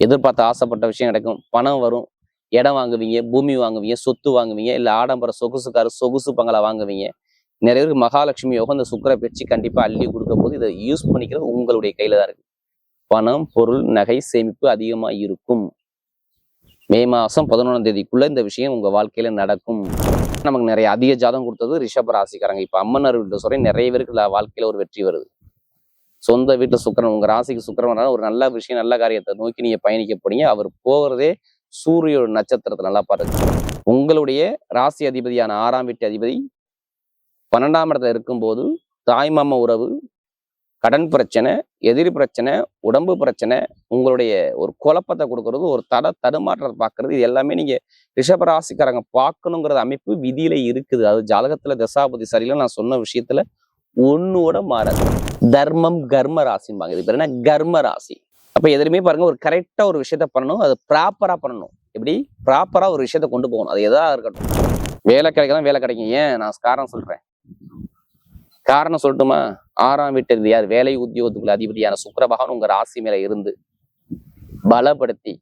எதிர்பார்த்த ஆசைப்பட்ட விஷயம் கிடைக்கும். பணம் வரும். இடம் வாங்குவீங்க, பூமி வாங்குவீங்க, சொத்து வாங்குவீங்க, இல்ல ஆடம்பர சொகுசு பங்களா வாங்குவீங்க. நிறைய பேருக்கு மகாலட்சுமி யோகம் இந்த சுக்கிர பயிற்சி கண்டிப்பா அள்ளி கொடுக்க போது இதை யூஸ் பண்ணிக்கிறது உங்களுடைய கையில தான் இருக்கு. பணம், பொருள், நகை சேமிப்பு அதிகமா இருக்கும். மே மாசம் 11ஆம் தேதிக்குள்ள இந்த விஷயம் உங்க வாழ்க்கையில நடக்கும். நமக்கு நிறைய அதிக ஜாதகம் கொடுத்தது ரிஷப ராசிக்காரங்க. இப்ப அம்மன் வீட்டு சொல்றேன், நிறைய பேருக்கு வாழ்க்கையில ஒரு வெற்றி வருது. சொந்த வீட்டுல சுக்கிரன், உங்க ராசிக்கு சுக்கிரன் ஒரு நல்ல விஷயம், நல்ல காரியத்தை நோக்கி நீங்க பயணிக்க போறீங்க. அவர் போகிறதே சூரிய நட்சத்திரத்தை நல்லா பாருங்க. உங்களுடைய ராசி அதிபதியான 6ஆம் வீட்டு அதிபதி 12ஆம் இடத்துல இருக்கும்போது தாய்மாமா உறவு, கடன் பிரச்சனை, எதிரி பிரச்சனை, உடம்பு பிரச்சனை, உங்களுடைய ஒரு குழப்பத்தை கொடுக்கறது, ஒரு தடுமாற்றத்தை பார்க்கறது, இது எல்லாமே நீங்க ரிஷபராசிக்காரங்க பார்க்கணுங்கிறது அமைப்பு விதியில இருக்குது. அது ஜாதகத்துல தசாபதி சரியில்லை, நான் சொன்ன விஷயத்துல ஒன்னோட மாறாது. தர்மம் கர்ம ராசிம்பாங்க. இது பேர் என்ன? கர்ம ராசி. அப்ப எதுலையுமே பாருங்க, ஒரு கரெக்டா ஒரு விஷயத்த பண்ணணும், அது ப்ராப்பரா பண்ணணும். எப்படி ப்ராப்பரா ஒரு விஷயத்த கொண்டு போகணும். அது எதா இருக்கட்டும். வேலை கிடைக்கலாம், வேலை கிடைக்கும். ஏன் நான் காரணம் சொல்றேன், காரணம் சொல்லட்டுமா? 6ஆம் வீட்டு யார்? வேலை உத்தியோகத்துக்குள்ள அதிபதியான சுக்கிர பகவான் உங்க ராசி மேல இருந்து பலப்படுத்தி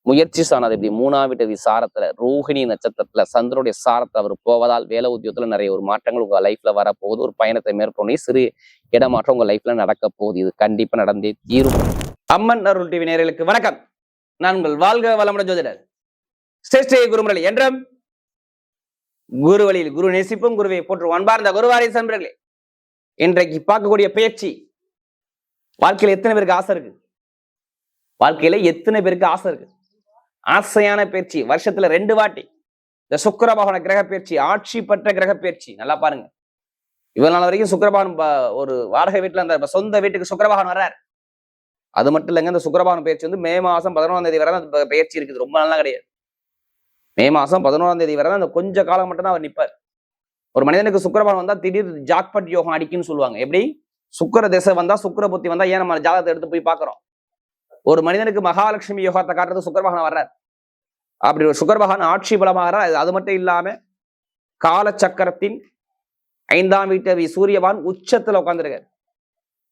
முயற்சி சாணது எப்படி 3ஆம் வீட்டு சாரத்துல ரோஹிணி நட்சத்திரத்துல சந்திரனுடைய சாரத்தை அவர் போவதால் வேலை உத்தியோகத்துல நிறைய ஒரு மாற்றங்கள் உங்க லைஃப்ல வரப்போகுது. ஒரு பயணத்தை மேற்கொண்டே சிறு இடமாற்றம் உங்க லைஃப்ல நடக்க போகுது. இது கண்டிப்பா நடந்தே தீரும். அம்மன் அருள் டிவி நேயர்களுக்கு வணக்கம். நான் உங்கள் வாழ்க வளமுடன் ஜோதிடர் ஸ்ரீ குருமுரளி என்றும் குரு வழியில் குரு நேசிப்பும் குருவை போற்று அன்பார்ந்த குருவாரி சன்பர்களே, இன்றைக்கு பார்க்கக்கூடிய பயிற்சி வாழ்க்கையில எத்தனை பேருக்கு ஆசை இருக்கு? வாழ்க்கையில எத்தனை பேருக்கு ஆசை இருக்கு? ஆசையான பயிற்சி. வருஷத்துல 2 வாட்டி இந்த சுக்கிர பகவான கிரக பயிற்சி, ஆட்சி பெற்ற கிரக பயிற்சி. நல்லா பாருங்க, இவ்வளவு நாள் வரைக்கும் சுக்கிர பகவான் ஒரு வாடகை வீட்டுல அந்த சொந்த வீட்டுக்கு சுக்கிர பகவான் வர்றார். அது மட்டும் இல்லைங்க, இந்த சுக்கிர பகவான் பயிற்சி மே மாசம் 11ஆம் தேதி வரை அந்த பயிற்சி இருக்குது. ரொம்ப நாளா கிடையாது. மே மாசம் 11ஆம் தேதி வரை அந்த கொஞ்ச காலம் மட்டும் தான் அவர் நிற்பார். ஒரு மனிதனுக்கு சுக்கிர பகவான் வந்தா திடீர் ஜாக்பட் யோகம் அடிக்குன்னு சொல்லுவாங்க. எப்படி? சுக்கிர திசை வந்தா, சுக்கிர புத்தி வந்தா, ஏன் நம்ம ஜாதகத்தை எடுத்து போய் பாக்குறோம். ஒரு மனிதனுக்கு மகாலட்சுமி யோகத்தை காட்டுறது சுக்கிர பகவான் வர்றார். அப்படி ஒரு சுக்கிர பகவான் ஆட்சி பலமாக, அது மட்டும் இல்லாம காலச்சக்கரத்தின் 5ஆம் வீட்டு சூரிய பகவான் உச்சத்துல உட்கார்ந்துருக்காரு.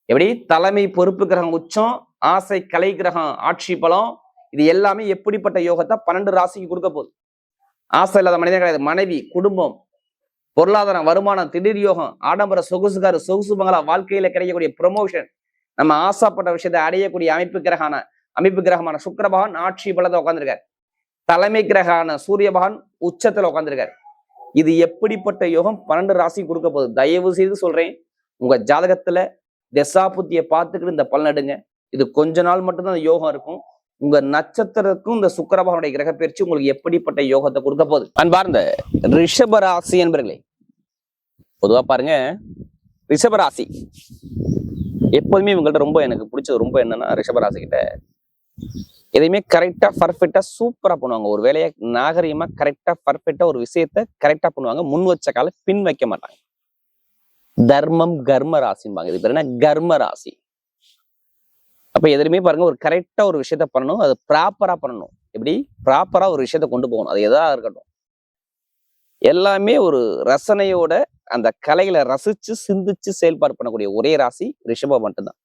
எப்படி? தலைமை பொறுப்பு கிரகம் உச்சம், ஆசை கலை கிரகம் ஆட்சி பலம். இது எல்லாமே எப்படிப்பட்ட யோகத்தை 12 ராசிக்கு கொடுக்க போகுது. ஆசை இல்லாத மனிதன் கிடையாது. மனைவி, குடும்பம், பொருளாதாரம், வருமானம், திடீர் யோகம், ஆடம்பர சொகுசு பங்களா, வாழ்க்கையில கிடைக்கக்கூடிய ப்ரொமோஷன், நம்ம ஆசைப்பட்ட விஷயத்தை அடையக்கூடிய அமைப்பு கிரகமான சுக்கிர பகவான் ஆட்சி பலத்தை உட்கார்ந்துருக்காரு. தலைமை கிரகான சூரிய பகவான் உச்சத்துல உட்கார்ந்துருக்காரு. இது எப்படிப்பட்ட யோகம் 12 ராசி கொடுக்க போகுது? தயவு செய்து சொல்றேன், உங்க ஜாதகத்துல தசா புத்தியை பார்த்துக்கிட்டு இந்த பலன் எடுங்க. இது கொஞ்ச நாள் மட்டும்தான் அந்த யோகம் இருக்கும். உங்க நட்சத்திரத்துக்கும் இந்த சுக்கிர பகவானுடைய கிரக பயிற்சி உங்களுக்கு எப்படிப்பட்ட யோகத்தை கொடுக்க போகுது? அன்பார்ந்த ரிஷப ராசி என்பர்களே, பொதுவா பாருங்க, ரிஷபராசி எப்போதுமே இவங்கள்ட்ட ரொம்ப எனக்கு பிடிச்சது ரொம்ப என்னன்னா, ரிஷபராசி கிட்ட எதையுமே கரெக்டா பர்ஃபெக்டா சூப்பரா பண்ணுவாங்க. ஒரு வேலையை நாகரிகமா கரெக்டா பர்ஃபெக்டா ஒரு விஷயத்த கரெக்டா பண்ணுவாங்க. முன் வச்ச கால பின் வைக்க மாட்டாங்க. தர்மம் கர்ம ராசிம்பாங்க. இது பேர் என்ன? கர்ம ராசி. அப்ப எதுலையுமே பாருங்க, ஒரு கரெக்டா ஒரு விஷயத்த பண்ணணும், அது ப்ராப்பரா பண்ணணும். எப்படி? ப்ராப்பரா ஒரு விஷயத்த கொண்டு போகணும். அது எதா இருக்கட்டும், எல்லாமே ஒரு ரசனையோட அந்த கலைகளை ரசிச்சு சிந்திச்சு செயல்பாடு பண்ணக்கூடிய ஒரே ராசி ரிஷபம் மட்டும்தான்.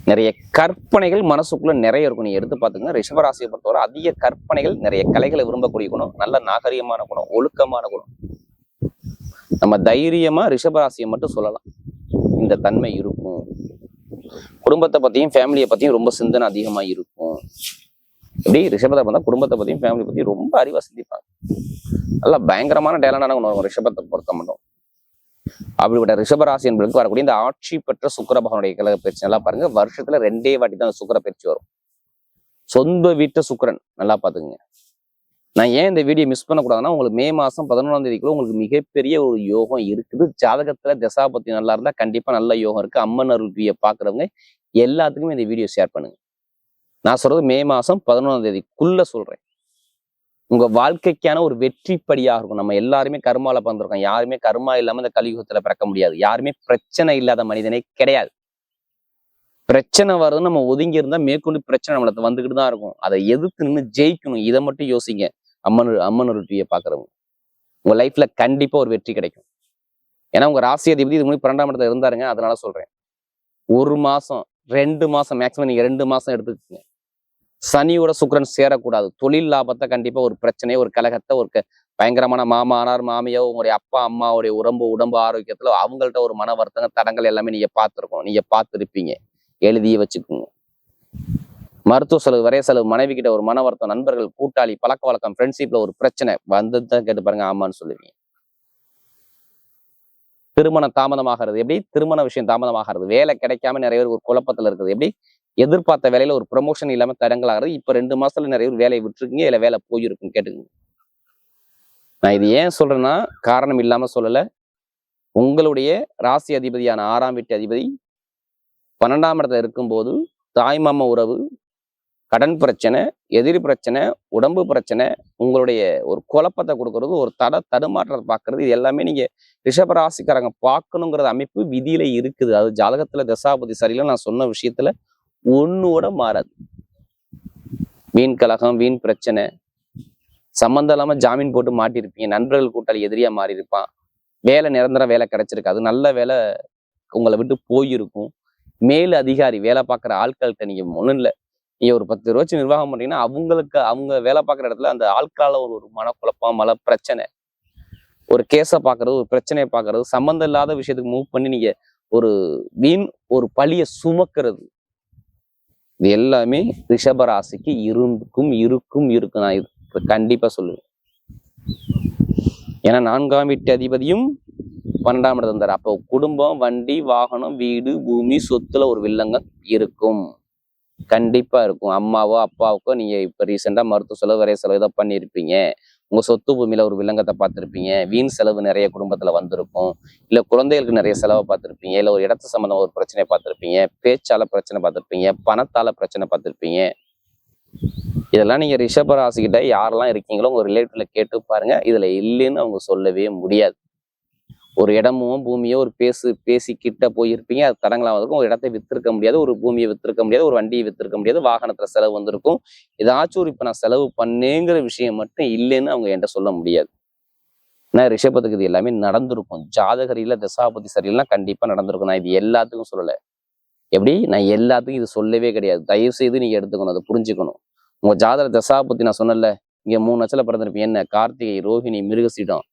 நிறைய கற்பனைகள் மனசுக்குள்ள நிறைய இருக்கும். நீங்க எடுத்து பாத்துங்க, ரிஷபராசியை பொறுத்தவரை அதிக கற்பனைகள், நிறைய கலைகளை விரும்பக்கூடிய குணம், நல்ல நாகரிகமான குணம், ஒழுக்கமான குணம். நம்ம தைரியமா ரிஷபராசியை மட்டும் சொல்லலாம், இந்த தன்மை இருக்கும். குடும்பத்தை பத்தியும் ஃபேமிலியை பத்தியும் ரொம்ப சிந்தனை அதிகமா இருக்கும். எப்படி? ரிஷபத்தை பார்த்தா குடும்பத்தை பத்தியும் ஃபேமிலி பத்தியும் ரொம்ப அறிவா சிந்திப்பாங்க. நல்லா பயங்கரமான டேலண்டான குணம் இருக்கும் ரிஷபத்தை பொறுத்த மட்டும். அப்படிப்பட்ட ரிஷபராசி என்பதற்கு வரக்கூடிய இந்த ஆட்சி பெற்ற சுக்கிர பகவானுடைய கிரக பயிற்சி நல்லா பாருங்க. வருஷத்துல 2 வாட்டி தான் சுக்கிர பயிற்சி வரும். சொந்த வீட்டு சுக்கிரன் நல்லா பாத்துக்குங்க. நான் ஏன் இந்த வீடியோ மிஸ் பண்ணக்கூடாதுன்னா, உங்களுக்கு மே மாசம் 11ஆம் தேதிக்குள்ள உங்களுக்கு மிகப்பெரிய ஒரு யோகம் இருக்குது. ஜாதகத்துல தசாபத்தி நல்லா இருந்தா கண்டிப்பா நல்ல யோகம் இருக்கு. அம்மன் அருள்வியை பாக்குறவங்க எல்லாத்துக்குமே இந்த வீடியோ ஷேர் பண்ணுங்க. நான் சொல்றது மே மாசம் 11ஆம் தேதிக்குள்ள சொல்றேன். உங்க வாழ்க்கைக்கான ஒரு வெற்றிப்படியாக இருக்கும். நம்ம எல்லாருமே கர்மால பிறந்திருக்கோம். யாருமே கர்மா இல்லாம இந்த கலியுகத்துல பிறக்க முடியாது. யாருமே பிரச்சனை இல்லாத மனிதனே கிடையாது. பிரச்சனை வருதுன்னு நம்ம ஒதுங்கி இருந்தா மேற்கொண்டு பிரச்சனை நம்மள வந்துகிட்டு தான் இருக்கும். அதை எதிர்த்து நின்று ஜெயிக்கணும். இதை மட்டும் யோசிங்க. அம்மன் டிவியை பாக்குறவங்க உங்க லைஃப்ல கண்டிப்பா ஒரு வெற்றி கிடைக்கும். ஏன்னா உங்க ராசி அதிபதி இது முன்னாடி 12ஆம் இடத்துல இருந்தாருங்க. அதனால சொல்றேன், 1 மாசம் 2 மாசம் மேக்சிமம் நீங்க 2 மாசம் எடுத்துக்கோங்க. சனியோட சுக்கிரன் சேரக்கூடாது. தொழில் லாபத்தை கண்டிப்பா ஒரு பிரச்சனை, ஒரு கலகத்தை, ஒரு பயங்கரமான மாமனார் மாமியோ உங்களுடைய அப்பா அம்மாவுடைய உடம்பு ஆரோக்கியத்துல அவங்கள்ட்ட ஒரு மன வருத்தங்க தடங்கள் எல்லாமே நீங்க பார்த்துருக்கோம், நீங்க பார்த்துருப்பீங்க. எழுதியே வச்சுக்கோங்க. மருத்துவ செலவு, வரைய செலவு, மனைவி கிட்ட ஒரு மன வருத்தம், நண்பர்கள், கூட்டாளி, பழக்க வழக்கம், ஃப்ரெண்ட்ஷிப்ல ஒரு பிரச்சனை வந்ததுதான் கேட்டு பாருங்க, ஆமான்னு சொல்லுவீங்க. திருமணம் தாமதமாகிறது எப்படி? திருமண விஷயம் தாமதமாகிறது. வேலை கிடைக்காம நிறைய பேர் ஒரு குழப்பத்துல இருக்குது. எப்படி? எதிர்பார்த்த வேலையில ஒரு ப்ரொமோஷன் இல்லாம தடங்கள் ஆகிறது. இப்ப 2 மாசத்துல நிறைய பேர் வேலையை விட்டுருக்கீங்க, இல்ல வேலை போயிருக்கும். கேட்டுங்க. நான் இது ஏன் சொல்றேன்னா காரணம் இல்லாம சொல்லல. உங்களுடைய ராசி அதிபதியான 6ஆம் வீட்டு அதிபதி 12ஆம் இடத்துல இருக்கும்போது தாய்மாம உறவு, கடன் பிரச்சனை, எதிரி பிரச்சனை, உடம்பு பிரச்சனை, உங்களுடைய ஒரு குழப்பத்தை கொடுக்கறது, ஒரு தடுமாற்றத்தை பார்க்கறது, இது எல்லாமே நீங்க ரிஷபராசிக்காரங்க பார்க்கணுங்கிற அமைப்பு விதியில இருக்குது. அது ஜாதகத்துல தசாபதி சரியில்லை நான் சொன்ன விஷயத்துல ஒண்ணோட மாறாது. வீண் கலகம், வீண் பிரச்சனை, சம்பந்தம் இல்லாம ஜாமீன் போட்டு மாட்டிருப்பீங்க, நண்பர்கள் கூட்டாளி எதிரியா மாறி இருப்பான், வேலை நிரந்தர வேலை கிடைச்சிருக்காது, நல்ல வேலை உங்களை விட்டு போயிருக்கும், மேல் அதிகாரி வேலை பார்க்குற ஆட்கள்கிட்ட நீங்க ஒண்ணும் இல்லை, நீங்க ஒரு 10 ரூபாய் நிர்வாகம் பண்ணீங்கன்னா அவங்க வேலை பார்க்குற இடத்துல அந்த ஆட்களால ஒரு மனக்குழப்பம், பிரச்சனை, ஒரு கேஸை பார்க்கறது, ஒரு பிரச்சனையை பார்க்கறது, சம்பந்தம் இல்லாத விஷயத்துக்கு மூவ் பண்ணி நீங்க ஒரு வீண் ஒரு பழிய சுமக்கிறது, இது எல்லாமே ரிஷபராசிக்கு இருக்கும். நான் இது கண்டிப்பா சொல்லுவேன். ஏன்னா 4ஆம் வீட்டு அதிபதியும் 12ஆம் இடத்துல இருந்தார். அப்போ குடும்பம், வண்டி, வாகனம், வீடு, பூமி, சொத்துல ஒரு வில்லங்கம் இருக்கும், கண்டிப்பா இருக்கும். அம்மாவோ அப்பாவுக்கோ நீங்க இப்ப ரீசெண்டா மருத்துவ செலவு, வரைய செலவு இதை பண்ணியிருப்பீங்க, உங்க சொத்து பூமியில ஒரு வில்லங்கத்தை பார்த்துருப்பீங்க, வீண் செலவு நிறைய குடும்பத்துல வந்திருக்கும், இல்ல குழந்தைகளுக்கு நிறைய செலவை பார்த்துருப்பீங்க, இல்ல ஒரு இடத்து சம்பந்தமா ஒரு பிரச்சனையை பார்த்துருப்பீங்க, பேச்சால பிரச்சனை பார்த்துருப்பீங்க, பணத்தால பிரச்சனை பார்த்துருப்பீங்க. இதெல்லாம் நீங்க ரிஷபராசிக்கிட்ட யாரெல்லாம் இருக்கீங்களோ உங்க ரிலேட்டிவ்ல கேட்டு பாருங்க, இதுல இல்லைன்னு அவங்க சொல்லவே முடியாது. ஒரு இடமோ பூமியோ ஒரு பேசி கிட்ட போயிருப்பீங்க, அது தடங்களா வந்திருக்கும், ஒரு இடத்தை வித்திருக்க முடியாது, ஒரு பூமியை வித்திருக்க முடியாது, ஒரு வண்டியை வித்திருக்க முடியாது, வாகனத்துல செலவு வந்திருக்கும், ஏதாச்சும் ஒரு இப்ப நான் செலவு பண்ணேங்கிற விஷயம் மட்டும் இல்லைன்னு அவங்க என்கிட்ட சொல்ல முடியாது. நான் ரிஷபத்துக்கு இது எல்லாமே நடந்திருக்கும். ஜாதகரியில தசாபதி சரியில்லைன்னா கண்டிப்பா நடந்திருக்கும். நான் இது எல்லாத்துக்கும் சொல்லலை. எப்படி? நான் எல்லாத்துக்கும் இது சொல்லவே கிடையாது. தயவு செய்து நீங்க எடுத்துக்கணும், அதை புரிஞ்சுக்கணும். உங்க ஜாதக தசாபதி நான் சொன்னல, இங்க 3 நட்சத்திரம் பிறந்திருப்பீங்க, என்ன கார்த்திகை, ரோஹிணி, மிருகசீடம்,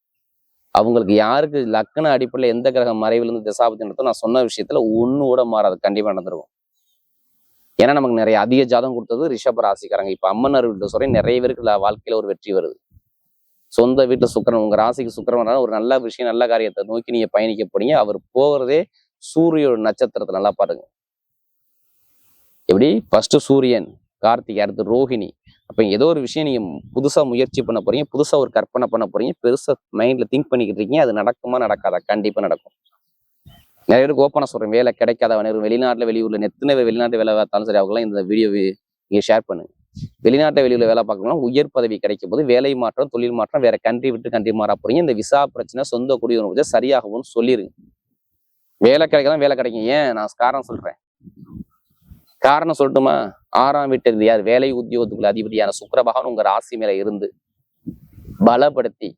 அவங்களுக்கு யாருக்கு லக்ன அடிப்படையில் எந்த கிரகம் மறைவிலிருந்து தசாபதி நடத்தும் நான் சொன்ன விஷயத்துல ஒண்ணு கூட மாறாது, கண்டிப்பா நடந்திருக்கும். ஏன்னா நமக்கு நிறைய அதிக ஜாதகம் கொடுத்தது ரிஷப ராசிக்காரங்க. இப்ப அம்மன் வீட்டு சொல்றேன், நிறைய பேருக்கு வாழ்க்கையில ஒரு வெற்றி வருது. சொந்த வீட்டுல சுக்கிரன், உங்க ராசிக்கு சுக்கிரன் ஒரு நல்ல விஷயம், நல்ல காரியத்தை நோக்கி நீங்க பயணிக்க போறீங்க. அவர் போகிறதே சூரிய நட்சத்திரத்தை நல்லா பாருங்க. எப்படி? ஃபர்ஸ்ட் சூரியன், கார்த்திகை, அடுத்து ரோஹிணி. அப்ப ஏதோ ஒரு விஷயம் நீங்க புதுசா முயற்சி பண்ண போறீங்க, புதுசா ஒரு கற்பனை பண்ண போறீங்க, பெருசா மைண்ட்ல திங்க் பண்ணிக்கிட்டு இருக்கீங்க. அது நடக்குமா நடக்காதா? கண்டிப்பா நடக்கும். நிறைய பேருக்கு ஓப்பனா சொல்றேன், வேலை கிடைக்காத வெளிநாட்டுல வெளியூர்ல எத்தனை பேர் வெளிநாட்டு வேலை பார்த்தாலும் சரி, அவங்களாம் இந்த வீடியோ நீங்க ஷேர் பண்ணுங்க. வெளிநாட்டு வெளியூர்ல வேலை பார்க்கணும், உயர் பதவி கிடைக்கும் போது வேலை மாற்றம், தொழில் மாற்றம், வேற கண்ட்ரி விட்டு கண்ட்ரி மாற போறீங்க. இந்த விசா பிரச்சனை, சொந்த குடியுரிமை சரியாகும்னு சொல்லிருங்க. வேலை கிடைக்கலாம், வேலை கிடைக்கும். ஏன் நான் காரணம் சொல்றேன், காரணம் சொல்லட்டுமா? 6ஆம் வீட்டு யார்? வேலை உத்தியோகத்துக்குள்ள அதிபதியான சுக்கிர பகவான் உங்க ராசி மேல இருந்து பலப்படுத்தி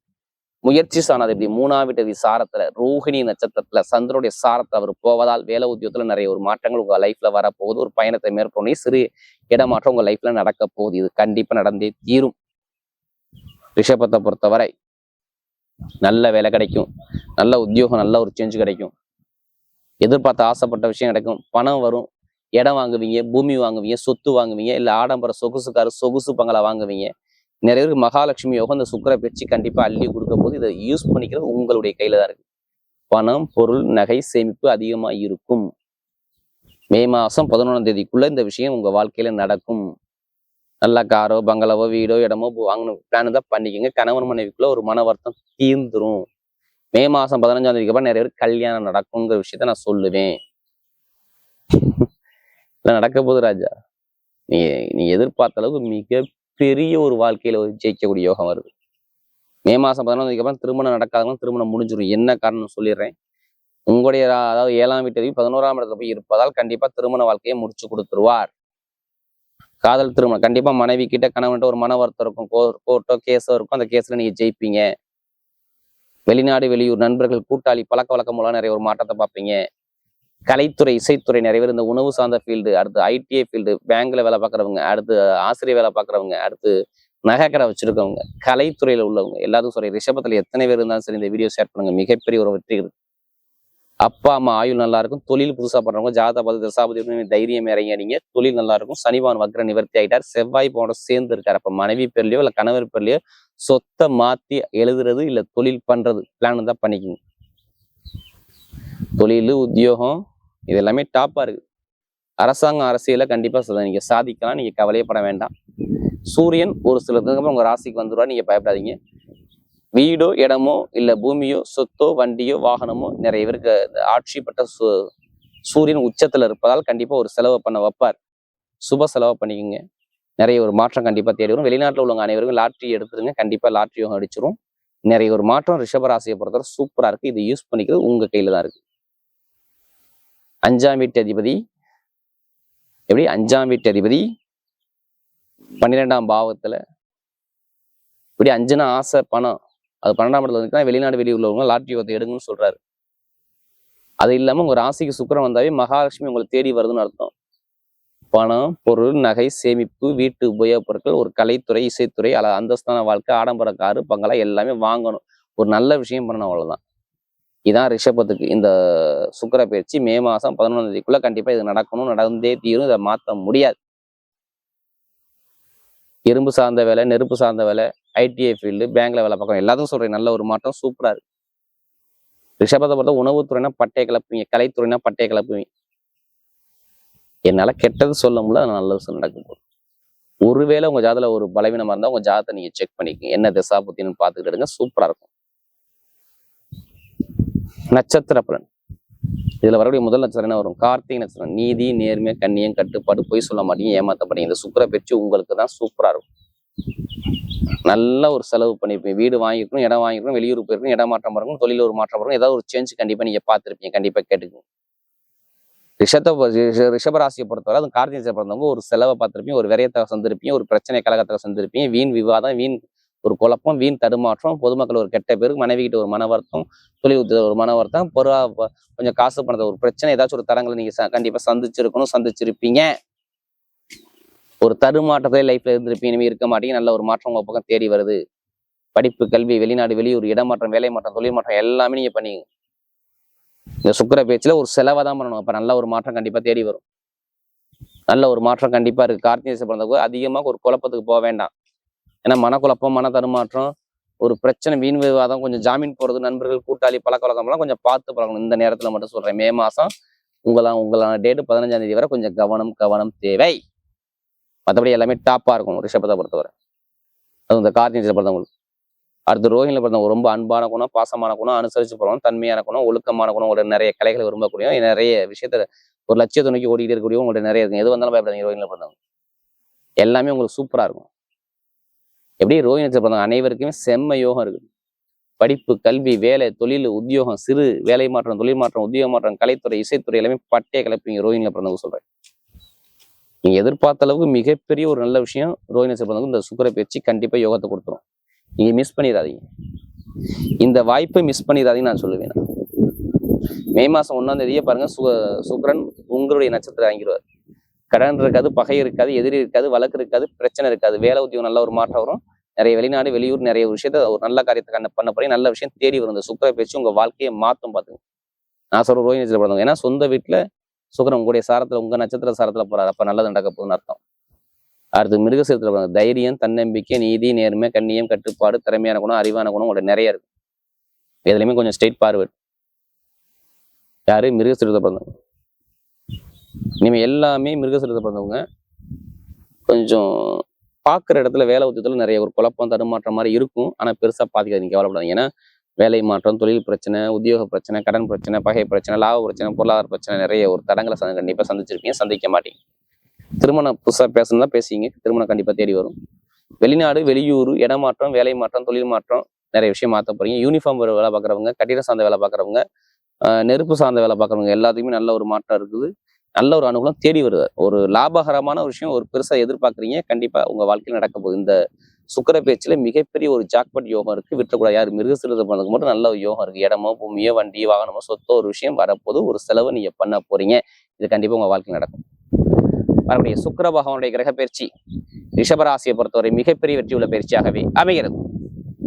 முயற்சி சாணாது. இப்படி 3ஆம் வீட்டு சாரத்துல ரோஹிணி நட்சத்திரத்துல சந்திரனுடைய சாரத்துல அவர் போவதால் வேலை உத்தியோகத்துல நிறைய ஒரு மாற்றங்கள் உங்க லைஃப்ல வரப்போகுது. ஒரு பயணத்தை மேற்கொண்டு சிறு இடமாற்றம் உங்க லைஃப்ல நடக்க போகுது. இது கண்டிப்பா நடந்தே தீரும். ரிஷபத்தை பொறுத்தவரை நல்ல வேலை கிடைக்கும், நல்ல உத்தியோகம், நல்ல ஒரு சேஞ்ச் கிடைக்கும், எதிர்பார்த்த ஆசைப்பட்ட விஷயம் கிடைக்கும், பணம் வரும், இடம் வாங்குவீங்க, பூமி வாங்குவீங்க, சொத்து வாங்குவீங்க, இல்ல ஆடம்பர சொகுசு பங்களா வாங்குவீங்க. நிறைய பேருக்கு மகாலட்சுமி யோகம் இந்த சுக்கிர பெற்று கண்டிப்பா அள்ளி கொடுக்க போது இதை யூஸ் பண்ணிக்கிறது உங்களுடைய கையில தான் இருக்கு. பணம், பொருள், நகை சேமிப்பு அதிகமா இருக்கும். மே மாசம் 11ஆம் தேதிக்குள்ள இந்த விஷயம் உங்க வாழ்க்கையில நடக்கும். நல்ல காரோ, பங்களாவோ, வீடோ, இடமோ வாங்கணும் பிளான் தான் பண்ணிக்கோங்க. கணவன் மனைவிக்குள்ள ஒரு மன வருத்தம் தீர்ந்துரும். மே மாசம் 15ஆம் தேதிக்கு அப்புறம் நிறைய பேருக்கு கல்யாணம் நடக்குங்கிற விஷயத்த நான் சொல்லுவேன். நடக்க போது ராஜா, நீ எதிர்பார்த்த அளவுக்கு மிக பெரிய ஒரு வாழ்க்கையில ஜெயிக்கக்கூடிய யோகம் வருது. மே மாசம் 15ஆம் தேதிக்கு அப்புறம் திருமணம் நடக்காதவங்க திருமணம் முடிஞ்சிடும். என்ன காரணம் சொல்லிடுறேன். உங்களுடைய அதாவது 7ஆம் வீட்டு 11ஆம் இடத்துல போய் இருப்பதால் கண்டிப்பா திருமண வாழ்க்கையை முடிச்சு கொடுத்துருவார். காதல் திருமணம் கண்டிப்பா மனைவி கிட்ட கணவன்கிட்ட ஒரு மன வருத்தம் இருக்கும், கோர்ட்டோ கேஸோ இருக்கும், அந்த கேஸ்ல நீங்க ஜெயிப்பீங்க. வெளிநாடு வெளியூர் நண்பர்கள் கூட்டாளி பழக்க வழக்கம் மூலம் நிறைய ஒரு மாற்றத்தை பார்ப்பீங்க. கலைத்துறை, இசைத்துறை நிறைய பேர் இந்த உணவு சார்ந்த ஃபீல்டு, அடுத்து ஐடிஐ ஃபீல்டு, பேங்க்ல வேலை பார்க்குறவங்க, அடுத்து ஆசிரியர் வேலை பார்க்குறவங்க, அடுத்து நகைக்கடை வச்சிருக்கவங்க, கலைத்துறையில உள்ளவங்க எல்லாத்துக்கும் சொல்றேன். ரிஷபத்துல எத்தனை பேர் இருந்தாலும் சரி இந்த வீடியோ ஷேர் பண்ணுங்க. மிகப்பெரிய ஒரு வெற்றி இருக்கு. அப்பா அம்மா ஆயுள் நல்லா இருக்கும். தொழில் புதுசா பண்றவங்க ஜாதக பார்த்து தசாபதி தைரியம் இறங்கினீங்க. தொழில் நல்லா இருக்கும். சனிபான் வக்ர நிவர்த்தி ஆயிட்டார். செவ்வாய் போன்ற சேர்ந்து இருக்காரு. அப்ப மனைவி பேர்லயோ இல்ல கணவர் பேர்லயோ சொத்தை மாத்தி எழுதுறது இல்ல தொழில் பண்றது பிளான் தான் பண்ணிக்கோங்க. தொழில் உத்தியோகம் இது எல்லாமே டாப்பா இருக்கு. அரசாங்க அரசியல கண்டிப்பா நீங்க சாதிக்கலாம். நீங்க கவலையப்பட வேண்டாம். சூரியன் ஒரு சிலருக்கு அப்புறம் உங்க ராசிக்கு வந்துடுவா. நீங்க பயப்படாதீங்க. வீடோ இடமோ இல்ல பூமியோ சொத்தோ வண்டியோ வாகனமோ நிறைய பேருக்கு ஆட்சி பட்ட சூரியன் உச்சத்துல இருப்பதால் கண்டிப்பா ஒரு செலவை பண்ண வைப்பார். சுப செலவை பண்ணிக்கோங்க. நிறைய ஒரு மாற்றம் கண்டிப்பா தேடி வரும். வெளிநாட்டுல உள்ளவங்க அனைவருக்கும் லாட்ரி எடுத்துருங்க. கண்டிப்பா லாட்ரி யோகம் அடிச்சிரும். நிறைய ஒரு மாற்றம் ரிஷபராசியை பொறுத்தவரை சூப்பரா இருக்கு. இது யூஸ் பண்ணிக்கிறது உங்க கையில தான் இருக்கு. 5ஆம் வீட்டு அதிபதி எப்படி 5ஆம் வீட்டு அதிபதி 12ஆம் பாவத்துல இப்படி 5னா ஆசை பணம், அது 12ஆம் இடத்துல வந்துச்சுன்னா வெளிநாடு வெளியூர்ல உள்ளவங்க லாட்ரி யோகத்தை எடுங்கன்னு சொல்றாரு. அது இல்லாம உங்க ராசிக்கு சுக்கிரன் வந்தாவே மகாலட்சுமி உங்களை தேடி வருதுன்னு அர்த்தம். பணம், பொருள், நகை, சேமிப்பு, வீட்டு உபயோகப் பொருட்கள், ஒரு கலைத்துறை, இசைத்துறை, அந்தஸ்தான வாழ்க்கை, ஆடம்பர காரு, பங்களா எல்லாமே வாங்கணும். ஒரு நல்ல விஷயம் பண்ணணும், அவ்வளவுதான். இதான் ரிஷபத்துக்கு இந்த சுக்கிர பயிற்சி மே மாசம் 11ஆம் தேதிக்குள்ள கண்டிப்பா இது நடக்கணும். நடந்தே தீரும். இதை மாற்ற முடியாது. இரும்பு சார்ந்த வேலை, நெருப்பு சார்ந்த வேலை, ஐடிஐ ஃபீல்டு, பேங்க்ல வேலை பார்க்கணும் எல்லாத்தையும் சொல்றேன். நல்ல ஒரு மாற்றம் சூப்பரா இருக்கு. ரிஷபத்தை பொறுத்த உணவுத்துறைனா பட்டையை கிளப்புவீங்க, கலைத்துறைனா பட்டையை கிளப்புவீங்க. என்னால கெட்டது சொல்ல முடியல, நல்லது நடக்கும் போது. ஒருவேளை உங்க ஜாதத்துல ஒரு பலவீனமா இருந்தா உங்க ஜாதத்தை நீங்க செக் பண்ணிக்கங்க. என்ன திசா புத்தின்னு பார்த்துக்கிட்டு எடுங்க. சூப்பரா இருக்கும். நட்சத்திர பலன் இதுல வரக்கூடிய முதல் நட்சத்திரம் என்ன வரும்? கார்த்திகை நட்சத்திரம். நீதி, நேர்மை, கண்ணியம், கட்டுப்பாடு, பொய் சொல்ல மாட்டீங்க, ஏமாத்தப்பட்டீங்க. இந்த சுக்கிர பயிற்சி உங்களுக்கு தான் சூப்பரா இருக்கும். நல்ல ஒரு செலவு பண்ணிருப்பீங்க. வீடு வாங்கிருக்கணும், இடம் வாங்கிருக்கணும், வெளியூர் போயிருக்கணும், இடம் மாற்றம் இருக்கும், தொழில ஒரு மாற்றம் இருக்கும், ஏதாவது ஒரு சேஞ்ச் கண்டிப்பா நீங்க பார்த்திருப்பீங்க. கண்டிப்பா கேட்டுக்கோங்க. ரிஷபராசியை பொறுத்தவரை அது கார்த்திகை பிறந்தவங்க ஒரு செலவை பார்த்திருப்பீங்க, ஒரு விரயத்தை சந்திருப்பீங்க, ஒரு பிரச்சனை கழகத்தை சந்திருப்பீங்க, வீண் விவாதம், வீண் ஒரு குழப்பம், வீண் தடுமாற்றம், பொதுமக்கள் ஒரு கெட்ட பேருக்கு, மனைவி கிட்ட ஒரு மன வருத்தம், தொழில் ஒரு மன வருத்தம், கொஞ்சம் காசு பணத்தை ஒரு பிரச்சனை, ஏதாச்சும் ஒரு தரங்களை நீங்க கண்டிப்பா சந்திச்சிருக்கணும், சந்திச்சிருப்பீங்க. ஒரு தடுமாற்றத்தை லைஃப்ல இருந்திருப்பீங்க, இனிமே இருக்க மாட்டீங்க. நல்ல ஒரு மாற்றம் உங்க பக்கம் தேடி வருது. படிப்பு, கல்வி, வெளிநாடு, வெளியூர், இடமாற்றம், வேலை மாற்றம், தொழில் மாற்றம் எல்லாமே நீங்க பண்ணீங்க. இந்த சுக்கிர பேச்சுல ஒரு செலவை தான் பண்ணணும். அப்ப நல்ல ஒரு மாற்றம் கண்டிப்பா தேடி வரும். நல்ல ஒரு மாற்றம் கண்டிப்பா இருக்கு. கார்த்திகை பிறந்தவங்க அதிகமா ஒரு குழப்பத்துக்கு போக வேண்டாம். ஏன்னா மனக்குழப்பம், மன தடுமாற்றம், ஒரு பிரச்சனை, வீண் விவாதம், கொஞ்சம் ஜாமீன் போறது, நண்பர்கள், கூட்டாளி, பழக்க வழக்கம்லாம் கொஞ்சம் பார்த்து பழகணும். இந்த நேரத்துல மட்டும் சொல்றேன். மே மாசம் உங்களான டேட்டு 15ஆம் தேதி வரை கொஞ்சம் கவனம் தேவை. மற்றபடி எல்லாமே டாப்பா இருக்கும் ரிஷபத்தை பொறுத்தவரை. அது இந்த கார்த்திகை பிறந்தவங்களுக்கு. அடுத்து ரோஹிணியில பிறந்தவங்க ரொம்ப அன்பான குணம், பாசமான குணம், அனுசரிச்சு போகணும், தன்மையான குணம், ஒழுக்கமான குணம், உங்களோட நிறைய கலைகளை விரும்பக்கூடிய நிறைய விஷயத்த ஒரு லட்சியத்தை நோக்கி ஓடிக்கிட்டு இருக்கக்கூடிய உங்கள்ட்ட நிறைய இருக்கும். எது வந்தாலும் பயப்படாதீங்க. ரோஹிணியில பிறந்தவங்க எல்லாமே உங்களுக்கு சூப்பரா இருக்கும். எப்படி ரோஹிணி பிறந்தவங்க அனைவருக்குமே செம்ம யோகம் இருக்குது. படிப்பு, கல்வி, வேலை, தொழில், உத்தியோகம், சிறு வேலை மாற்றம், தொழில் மாற்றம், உத்தியோக மாற்றம், கலைத்துறை, இசைத்துறை எல்லாமே பட்டையை கிளப்பிங்க. ரோஹிணியில பிறந்தவங்க சொல்றேன். நீங்க எதிர்பார்த்த அளவுக்கு மிகப்பெரிய ஒரு நல்ல விஷயம் ரோஹிணி பிறந்தவங்க இந்த சுக்கிர பயிற்சி கண்டிப்பா யோகத்தை கொடுத்துரும். நீங்க மிஸ் பண்ணிடாதீங்க. இந்த வாய்ப்பை மிஸ் பண்ணிடாதீங்கன்னு நான் சொல்லுவேன். மே மாசம் 1ஆம் தேதியே பாருங்க, சுக்கிரன் உங்களுடைய நட்சத்திரம் வாங்கிடுவார். கடன் இருக்காது, பகை இருக்காது, எதிரி இருக்காது, வழக்கு இருக்காது, பிரச்சனை இருக்காது. வேலை உத்தியோகம் நல்ல ஒரு மாற்றம் வரும். நிறைய வெளிநாடு, வெளியூர், நிறைய விஷயத்த ஒரு நல்ல காரியத்தை பண்ண போறீங்க. நல்ல விஷயம் தேடி வரும். இந்த சுக்கிர பயிற்சி உங்க வாழ்க்கையை மாற்றும். பாத்துங்க. நான் சொல்ற ரோஹிணி நட்சத்திரம் பிறந்தவங்க ஏன்னா சொந்த வீட்டுல சுக்கிரன் உங்களுடைய சாரத்துல, உங்க நட்சத்திர சாரத்துல போறாரு. அப்ப நல்லது நடக்க போகுதுன்னு அர்த்தம். அடுத்து மிருகசீரத்துல தைரியம், தன்னம்பிக்கை, நீதி, நேர்மை, கண்ணியம், கட்டுப்பாடு, திறமையான குணம், அறிவான குணம் உங்களோட நிறைய இருக்கு. எதுலையுமே கொஞ்சம் ஸ்ட்ரெயிட் ஃபார்வர்ட். யாரு? மிருகசீரத்தை பிறந்தவங்க. இனிமே எல்லாமே மிருகசீரத்தை பிறந்தவங்க கொஞ்சம் பார்க்குற இடத்துல வேலை உத்தியத்துல நிறைய ஒரு குழப்பம், தடுமாற்றம் மாதிரி இருக்கும். ஆனா பெருசா பாதிக்காது. நீங்க கவலைப்படாதீங்க. ஏன்னா வேலை மாற்றம், தொழில் பிரச்சனை, உத்தியோக பிரச்சனை, கடன் பிரச்சனை, பகை பிரச்சனை, லாப பிரச்சனை, பொருளாதார பிரச்சனை, நிறைய ஒரு தடங்களை கண்டிப்பா சந்திச்சிருப்பீங்க. சந்திக்க மாட்டீங்க. திருமணம் புதுசாக பேசணும்னா பேசிங்க. திருமணம் கண்டிப்பாக தேடி வரும். வெளிநாடு, வெளியூர், இடமாற்றம், வேலை மாற்றம், தொழில் மாற்றம், நிறைய விஷயம் மாற்ற போறீங்க. யூனிஃபார்ம் வேலை பார்க்குறவங்க, கட்டிடம் சார்ந்த வேலை பார்க்குறவங்க, நெருப்பு சார்ந்த வேலை பார்க்குறவங்க எல்லாத்துக்குமே நல்ல ஒரு மாற்றம் இருக்குது. நல்ல ஒரு அனுகூலம் தேடி வருது. ஒரு லாபகரமான ஒரு விஷயம் ஒரு பெருசாக எதிர்பார்க்குறீங்க. கண்டிப்பாக உங்கள் வாழ்க்கையில் நடக்க போகுது. இந்த சுக்கிர பேச்சுல மிகப்பெரிய ஒரு ஜாக்பாட் யோகம் இருக்கு. விட்டுறக்கூடாது. யார் மிருகசீரிட பிறந்தவங்களுக்கு மட்டும் நல்ல ஒரு யோகம் இருக்கு. இடமோ பூமியோ வண்டி வாகனமோ சொத்தோ ஒரு விஷயம் வரப்போது, ஒரு செலவு நீங்க பண்ண போறீங்க. இது கண்டிப்பா உங்க வாழ்க்கையில் நடக்கும். மறுபடியும் சுக்கிர பகவானுடைய கிரக பயிற்சி ரிஷபராசியை பொறுத்தவரை மிகப்பெரிய வெற்றி உள்ள பயிற்சியாகவே அமைகிறது.